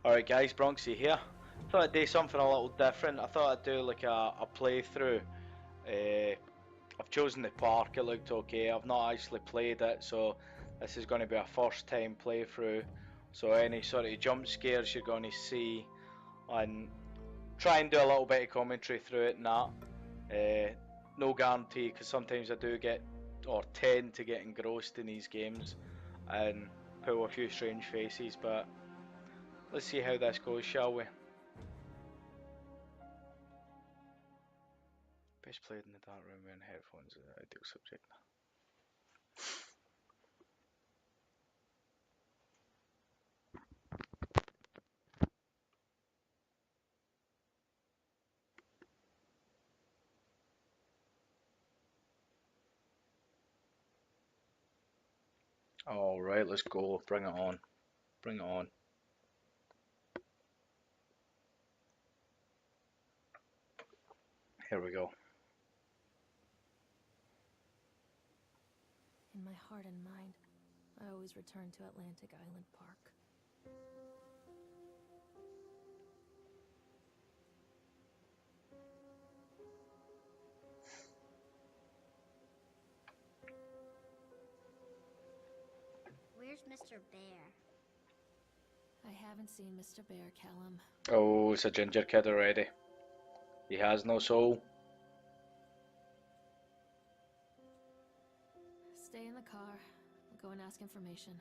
Alright guys, Bronxy here. Thought I'd do something a little different. I thought I'd do like a playthrough. I've chosen the park, it looked okay. I've not actually played it, so this is going to be a first time playthrough. So any sort of jump scares you're going to see, and try and do a little bit of commentary through it and that. No guarantee, because sometimes I do get, or tend to get engrossed in these games and pull a few strange faces, but let's see how this goes, shall we? Best played in the dark room wearing headphones is an ideal subject. Alright, let's go. Bring it on. Bring it on. Here we go. In my heart and mind, I always return to Atlantic Island Park. Where's Mr. Bear? I haven't seen Mr. Bear, Callum. Oh, it's a ginger kid already. He has no soul. Stay in the car. I'll go and ask information.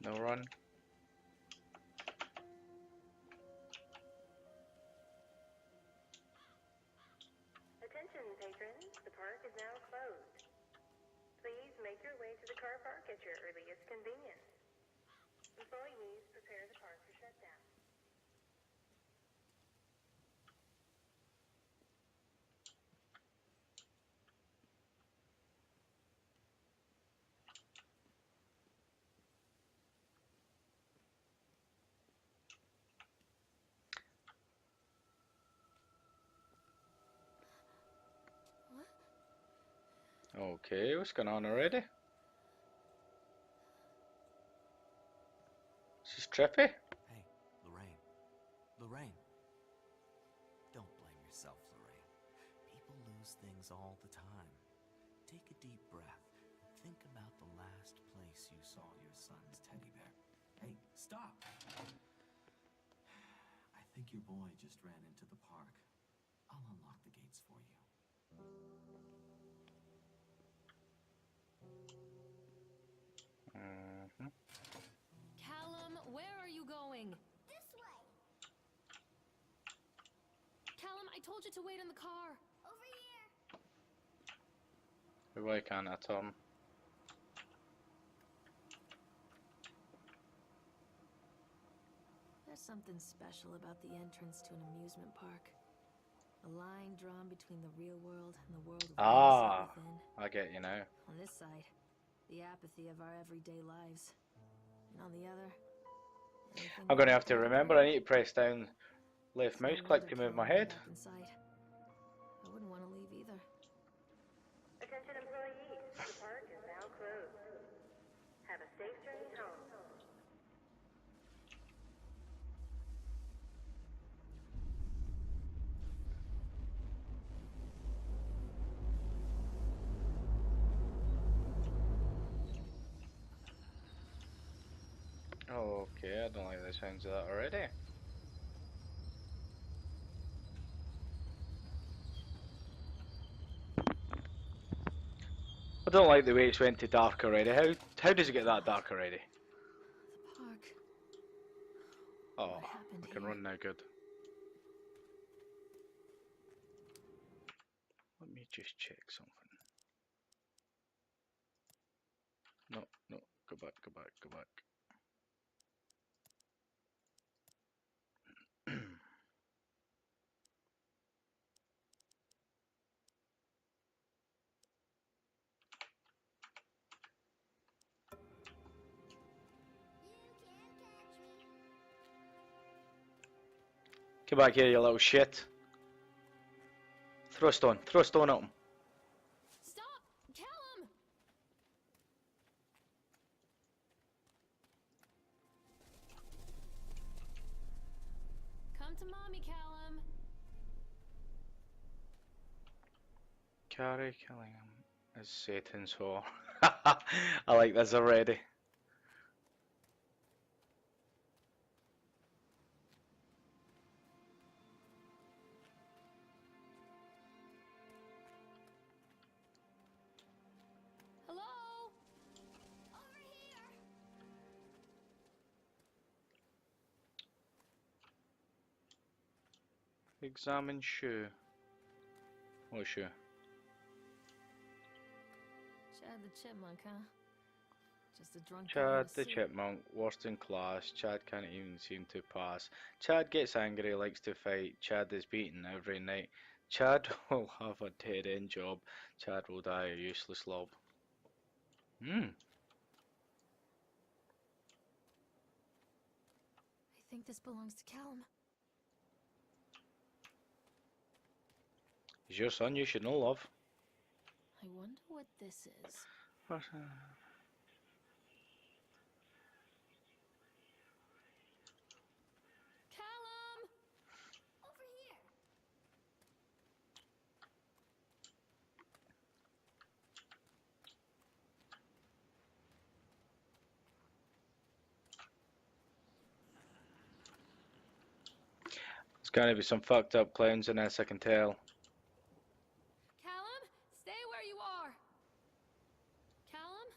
No run. Attention patrons, the park is now closed. Please make your way to the car park at your earliest convenience. Employees prepare the park for shutdown. Okay, what's going on already? She's trippy. Hey, Lorraine. Lorraine. Don't blame yourself, Lorraine. People lose things all the time. Take a deep breath and think about the last place you saw your son's teddy bear. Hey, stop! I think your boy just ran into the park. I'll unlock the gates for you. Callum, where are you going? This way! Callum, I told you to wait in the car. Over here! Why can't I turn? There's something special about the entrance to an amusement park. A line drawn between the real world and the world of Ah, fantasy within. I get you now. On this side, the apathy of our everyday lives. And on the other, anything I'm going to we have to dare remember I dream. need to press down left It's no mouse click wonder to move Callum my head. ended up inside. I wouldn't want to leave either. Attention employees, the park is now closed. Have a safe journey home. Okay, I don't like the sounds of that already. I don't like the way it's went to dark already. How does it get that dark already? The park. Oh, What happened I can here? run now, good. Let me just check something. No, no, go back, go back, go back. Come back here, you little shit. Throw a stone at him. Stop! Callum! Come to mommy, Callum. Carrie killing him is Satan's whore. I like this already. Hello? Over here! Examine shoe. What shoe? Chad the chipmunk, huh? Just a drunk guy in Chad a the suit. chipmunk, worst in class. Chad can't even seem to pass. Chad gets angry, likes to fight. Chad is beaten every night. Chad will have a dead end job. Chad will die a useless lob. I think this belongs to Callum. He's your son, you should know, love. I wonder what this is. Callum! Over here! There's gotta be some fucked up clowns in this, I can tell. Callum, stay where you are. Callum?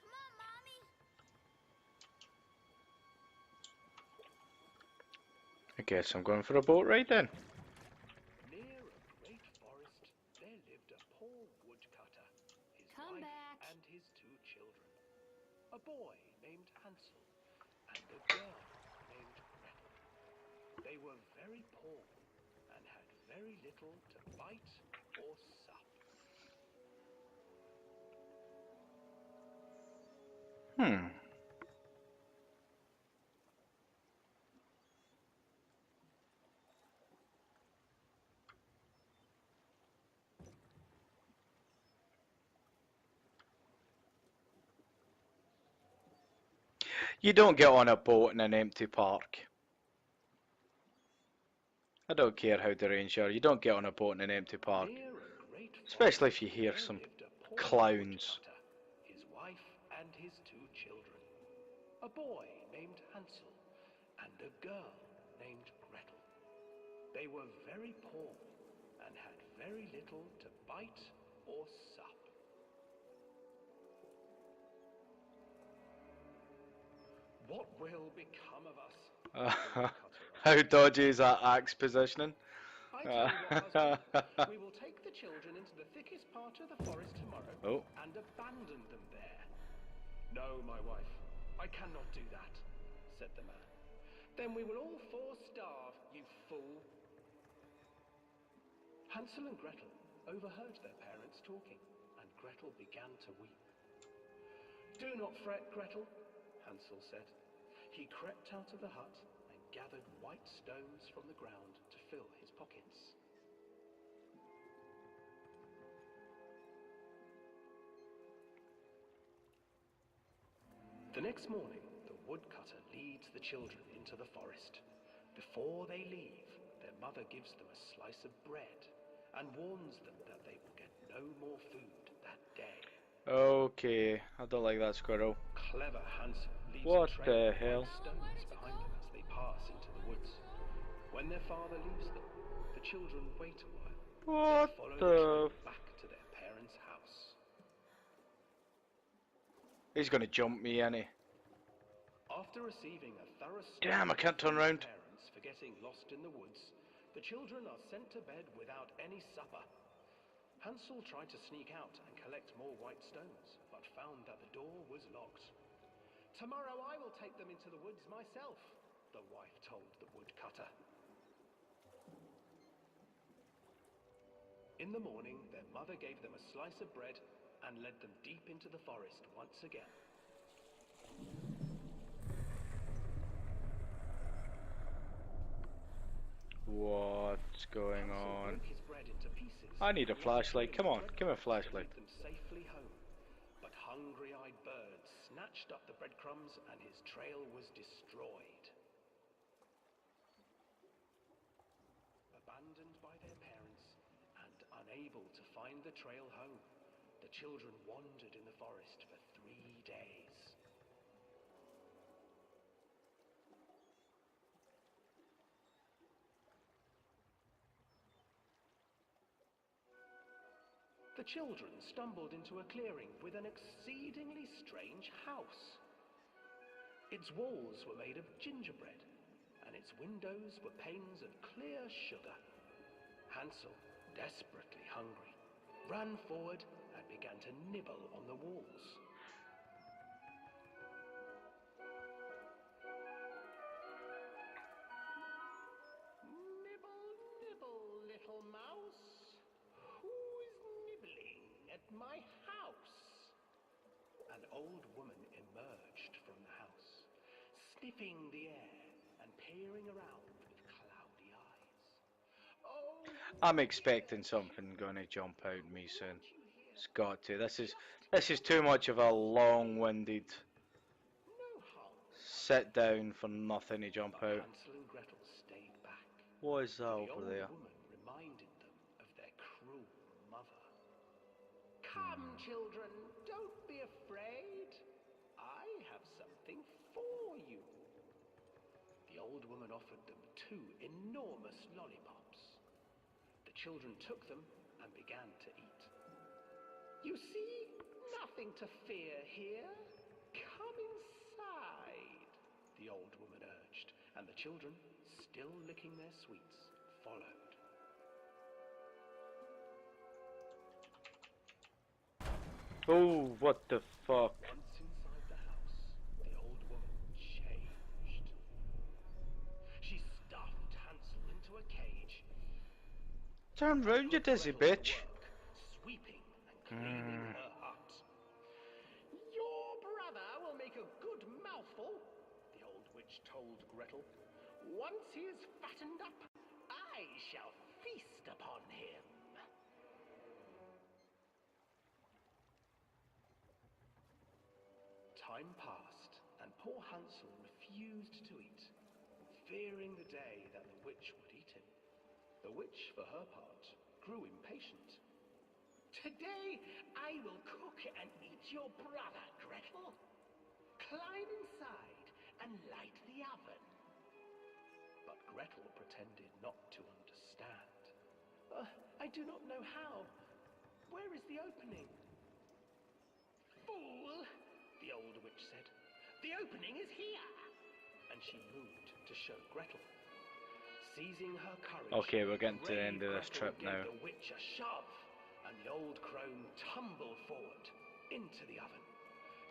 Come on, Mommy! I guess I'm going for a boat ride then. Near a great forest, there lived a poor woodcutter, his Come wife back. and his 2 children. A boy named Hansel and a girl named Gretel. They were very poor and had very little to bite or sup. You don't get on a boat in an empty park. I don't care how deranged you are, you don't get on a boat in an empty park. Near a great Especially forest, if you hear there some lived a poor clowns. woodcutter, his wife and his 2 children. A boy named Hansel and a girl named Gretel. They were very poor and had very little to bite or sup. What will become of us? the woodcutter How asked. dodgy is that axe positioning? I tell you what, husband, we will take the children into the thickest part of the forest tomorrow Oh. and abandon them there. No, my wife, I cannot do that, said the man. Then we will all 4 starve, you fool. Hansel and Gretel overheard their parents talking, and Gretel began to weep. Do not fret, Gretel, Hansel said. He crept out of the hut and gathered white stones from the ground to fill his pockets. The next morning, the woodcutter leads the children into the forest. Before they leave, their mother gives them a slice of bread and warns them that they will get no more food that day. Okay, I don't like that squirrel. Clever Hansel leaves What a trail the of hell? white stones behind them as they pass into the woods. When their father leaves them, the children wait a while, What then follow the the trail back to their parents' house. He's gonna jump me, ain't he? After receiving a thorough Damn, I scolding can't turn from their round. parents for getting lost in the woods, the children are sent to bed without any supper. Hansel tried to sneak out and collect more white stones, but found that the door was locked. Tomorrow I will take them into the woods myself, the wife told the woodcutter. In the morning, their mother gave them a slice of bread and led them deep into the forest once again. What's going Hansel on? broke his bread into pieces. I need a and left flashlight. three Come on, dreadfuls give me a to flashlight. lead them safely home. But hungry-eyed birds snatched up the breadcrumbs, and his trail was destroyed. Abandoned by their parents and unable to find the trail home, the children wandered in the forest for 3 days. The children stumbled into a clearing with an exceedingly strange house. Its walls were made of gingerbread, and its windows were panes of clear sugar. Hansel, desperately hungry, ran forward and began to nibble on the walls. Nibble, nibble, little mouse. Who is nibbling at my house? An old woman emerged from the house, sniffing the air and peering around with cloudy eyes. Oh, I'm expecting something gonna jump out at me soon. It's got to. This is too much of a long-winded no harm. sit down for nothing to jump But out. Hansel and Gretel stayed back. What is that The over old there? woman reminded them of their cruel mother. Come, children, don't be afraid. I have something for you. The old woman offered them 2 enormous lollipops. The children took them and began to eat. You see, nothing to fear here. Come inside, the old woman urged, and the children, still licking their sweets, followed. Oh, what the fuck? Once inside the house, the old woman changed. She stuffed Hansel into a cage. Turn round, you Put dizzy Gretel to bitch. work, sweeping and cleaning her hut. Your brother will make a good mouthful, the old witch told Gretel. Once he is fattened up, I shall feast upon him. Time passed, and poor Hansel refused to eat, fearing the day that the witch would eat him. The witch, for her part, grew impatient. Today I will cook and eat your brother, Gretel. Climb inside and light the oven. But Gretel pretended not to understand. I do not know how. Where is the opening? Fool, the old witch said. The opening is here. And she moved to show Gretel. Seizing her courage, Okay, we're getting to the brave end of this Gretel trip gave now. the witch a shove, and the old crone tumbled forward into the oven.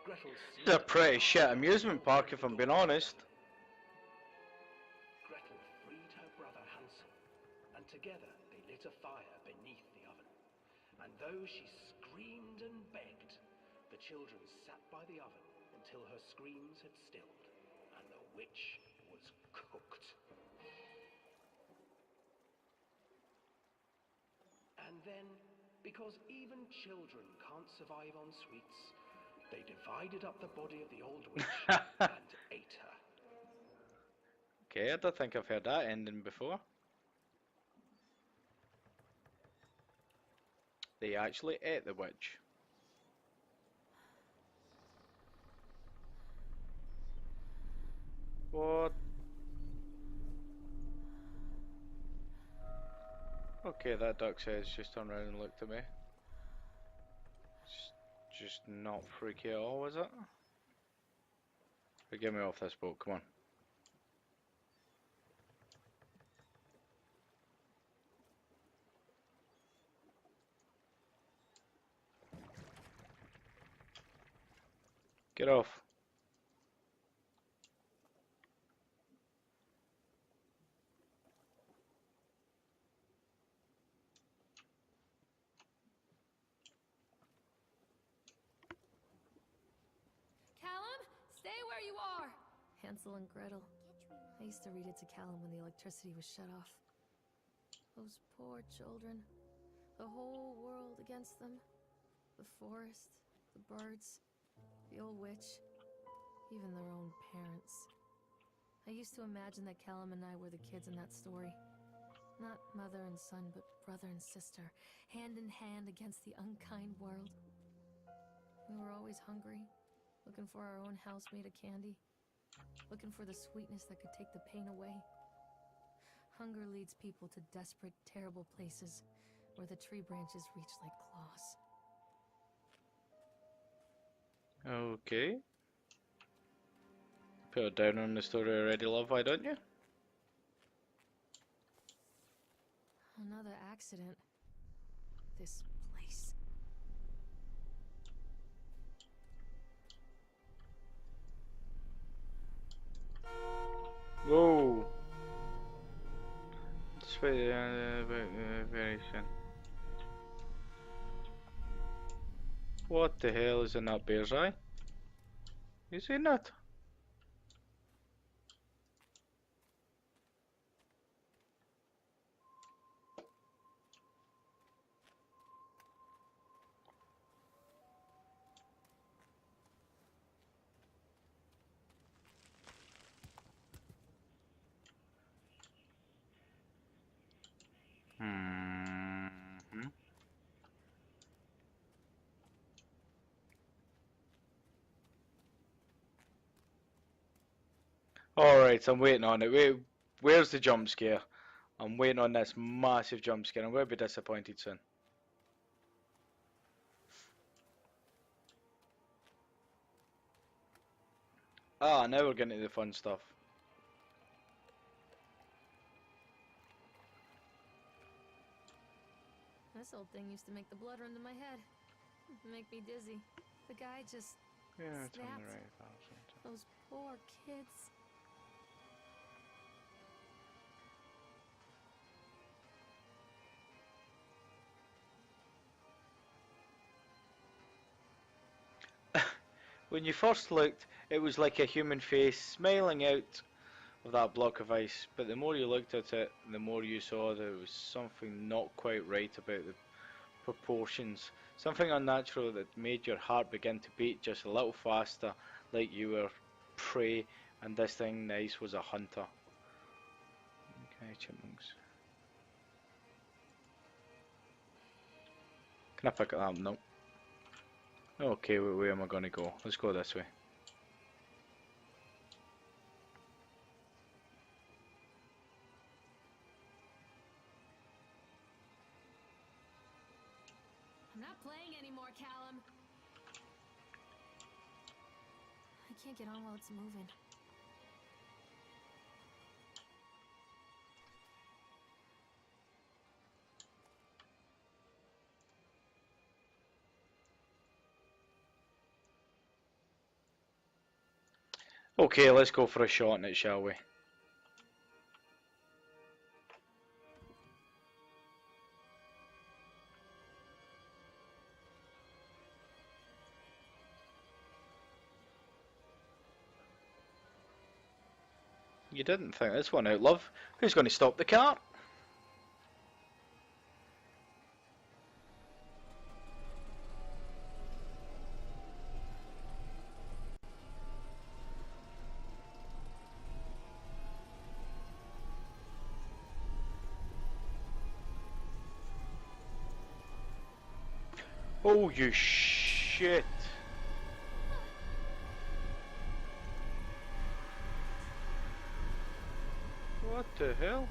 Gretel This is a pretty shit amusement park, if I'm being honest. Gretel freed her brother Hansel, and together they lit a fire beneath the oven. And though she screamed and begged, the children sat by the oven until her screams had stilled, and the witch was cooked. And then, because even children can't survive on sweets, they divided up the body of the old witch and ate her. Okay, I don't think I've heard that ending before. They actually ate the witch. What? Okay, that duck's head's just turned around and looked at me. Just not freaky at all, was it? But get me off this boat, come on. Get off. Callum, stay where you are! Hansel and Gretel. I used to read it to Callum when the electricity was shut off. Those poor children. The whole world against them. The forest, the birds, the old witch, even their own parents. I used to imagine that Callum and I were the kids in that story. Not mother and son, but brother and sister, hand in hand against the unkind world. We were always hungry, looking for our own house made of candy, looking for the sweetness that could take the pain away. Hunger leads people to desperate, terrible places where the tree branches reach like claws. Okay. Put it down on the story already, love, why don't you? Another accident. This place. Whoa. This way, very soon. What the hell is in that bear's eye? You seen that? Hmm. Alright, so I'm waiting on it. Wait, where's the jump scare? I'm waiting on this massive jump scare. I'm going to be disappointed soon. Ah, now we're getting to the fun stuff. This old thing used to make the blood run to my head. Make me dizzy. The guy just Yeah, it's on the snapped. right thousand. Those poor kids. When you first looked, it was like a human face smiling out of that block of ice, but the more you looked at it, the more you saw there was something not quite right about the proportions. Something unnatural that made your heart begin to beat just a little faster, like you were prey, and this thing in the ice was a hunter. Okay, chipmunks. Can I pick it up? No. Okay, where am I gonna go? Let's go this way. I'm not playing anymore, Callum. I can't get on while it's moving. Okay, let's go for a shot in it, shall we? You didn't think this one out, love. Who's going to stop the car? Oh, you shit. What the hell?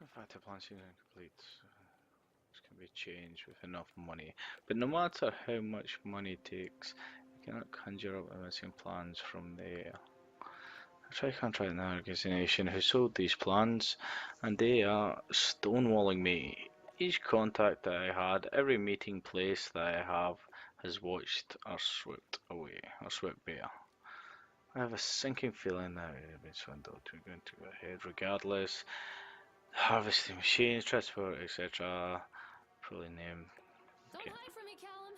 In fact, the plan seems incomplete. This can be changed with enough money. But no matter how much money it takes, it Cannot conjure up the missing plans from there. I can't try an organization who sold these plans, and they are stonewalling me. Each contact that I had, every meeting place that I have, has watched or swept away, or swept bare. I have a sinking feeling that it's going to go ahead regardless. Harvesting machines, transport, etc. Probably name. Don't Okay. hide from me, Callum.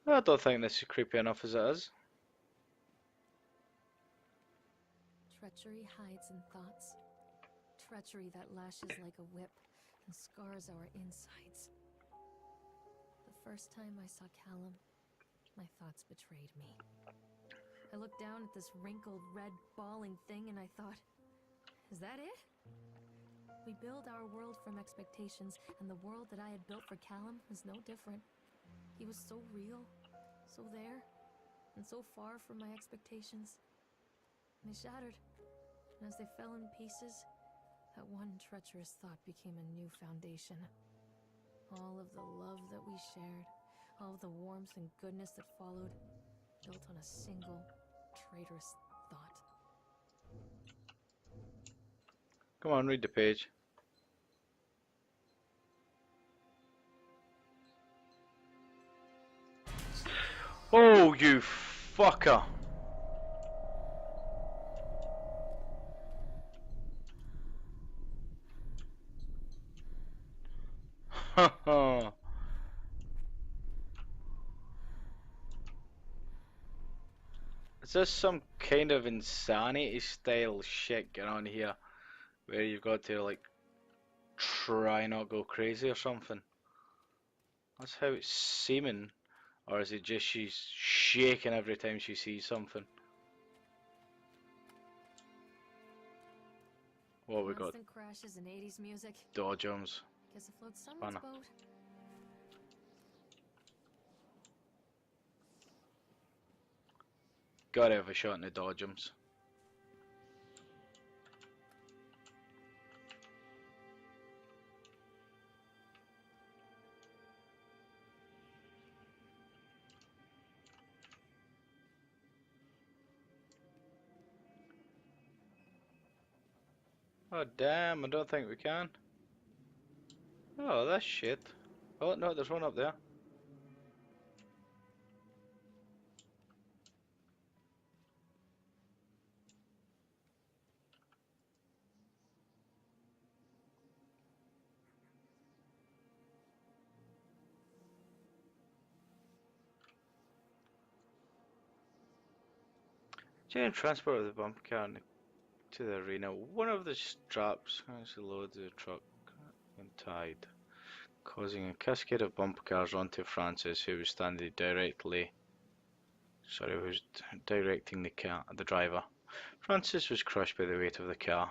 I don't think this is creepy enough as it is. Treachery hides in thoughts. Treachery that lashes like a whip and scars our insides. The first time I saw Callum, my thoughts betrayed me. I looked down at this wrinkled, red, bawling thing and I thought, is that it? We build our world from expectations, and the world that I had built for Callum was no different. He was so real, so there, and so far from my expectations. And they shattered, and as they fell in pieces, that one treacherous thought became a new foundation. All of the love that we shared, all of the warmth and goodness that followed, built on a single, traitorous thought. Come on, read the page. Oh, you fucker! Haha. Is this some kind of insanity style shit going on here? Where you've got to like try not go crazy or something? That's how it's seeming. Or is it just she's shaking every time she sees something? What we got? Constant crashes and 80s music. Dodgems. Guess it floats someone's Spanner. boat. Gotta have a shot in the Dodgems. Oh damn, I don't think we can. Oh, that's shit. Oh no, there's one up there. During transport of the bumper car to the arena, one of the straps actually loads the truck and tied, causing a cascade of bumper cars onto Francis, who was standing directing the driver. Francis was crushed by the weight of the car.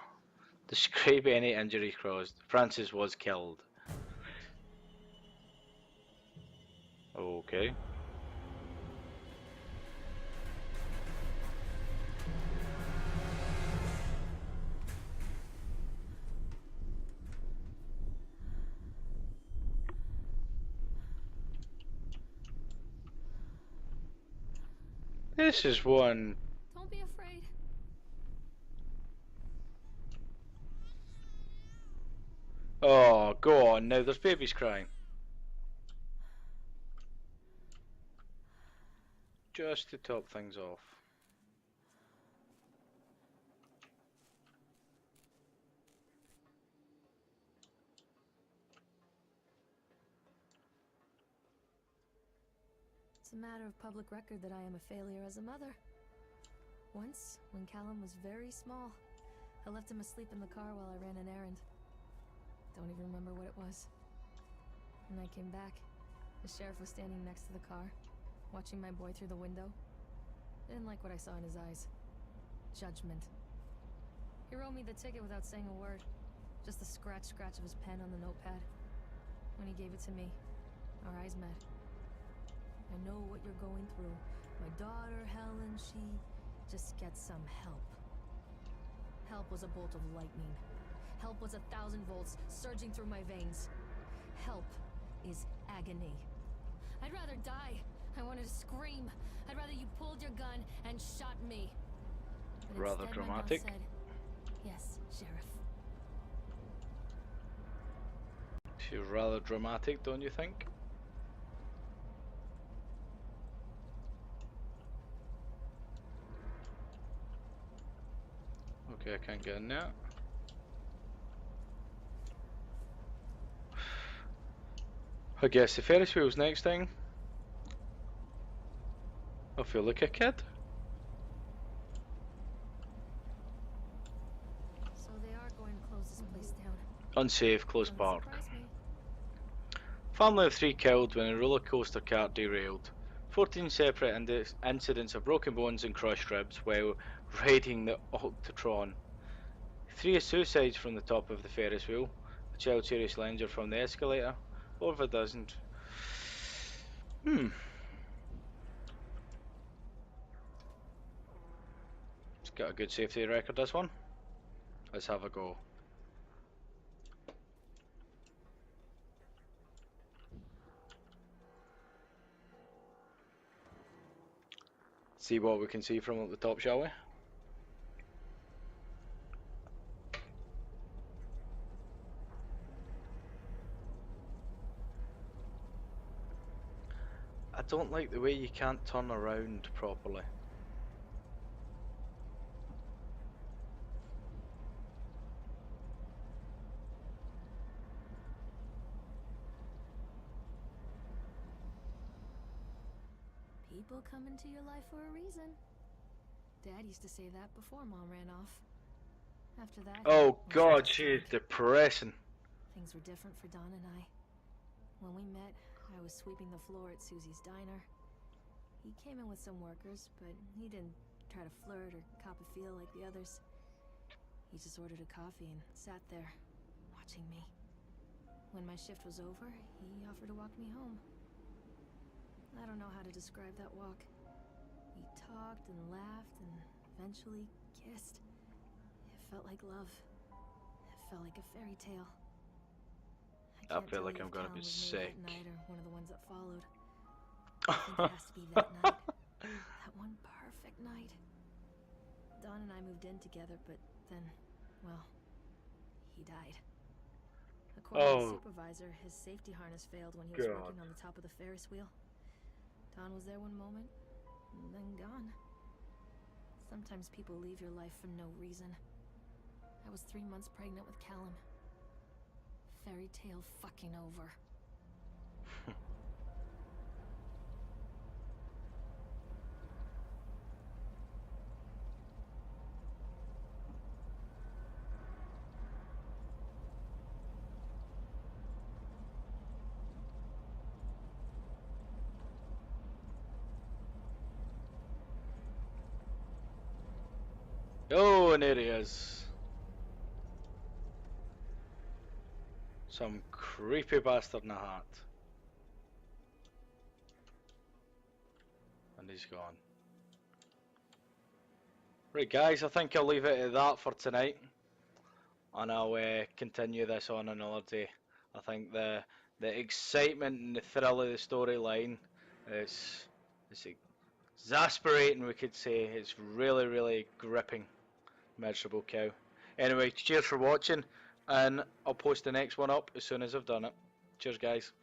Describe any injury caused. Francis was killed. Okay. This is one. Don't be afraid. Oh, go on now. There's babies crying. Just to top things off. It's a matter of public record that I am a failure as a mother. Once, when Callum was very small, I left him asleep in the car while I ran an errand. Don't even remember what it was. When I came back, the sheriff was standing next to the car, watching my boy through the window. I didn't like what I saw in his eyes. Judgment. He wrote me the ticket without saying a word. Just the scratch of his pen on the notepad. When he gave it to me, our eyes met. I know what you're going through. My daughter, Helen, she just gets some help. Help was a bolt of lightning. Help was 1,000 volts surging through my veins. Help is agony. I'd rather die. I wanted to scream. I'd rather you pulled your gun and shot me. But Rather instead, my boss dramatic. said, "Yes, Sheriff." She's rather dramatic, don't you think? Okay, I can't get in there. I guess the Ferris wheel's next thing. I feel like a kid. So they are going to close this place down. Unsafe, close Doesn't park. surprise me. Family of 3 killed when a roller coaster cart derailed. 14 separate incidents of broken bones and crushed ribs while riding the Ultratron. 3 suicides from the top of the Ferris wheel. A child seriously injured from the escalator. Over a dozen. It's got a good safety record, this one. Let's have a go. See what we can see from up the top, shall we? I don't like the way you can't turn around properly. People come into your life for a reason. Dad used to say that before Mom ran off. After that, Oh well, god, she she is just depressing. things were different for Don and I. When we met, I was sweeping the floor at Susie's diner. He came in with some workers, but he didn't try to flirt or cop a feel like the others. He just ordered a coffee and sat there, watching me. When my shift was over, he offered to walk me home. I don't know how to describe that walk. We talked and laughed and eventually kissed. It felt like love. It felt like a fairy tale. I can't feel tell like you I'm if gonna be Callan was made sick. that night or one of the ones that followed. I think it has to be that night. That one perfect night. Don and I moved in together, but then, well, he died. According to the supervisor, his safety harness failed when he was working on the top of the Ferris wheel. Don was there one moment, and then gone. Sometimes people leave your life for no reason. I was 3 months pregnant with Callum. Fairy tale fucking over. Oh, and there he is. Some creepy bastard in a hat. And he's gone. Right guys, I think I'll leave it at that for tonight. And I'll continue this on another day. I think the excitement and the thrill of the storyline is exasperating, we could say. It's really, really gripping. Miserable cow. Anyway, cheers for watching, and I'll post the next one up as soon as I've done it. Cheers guys.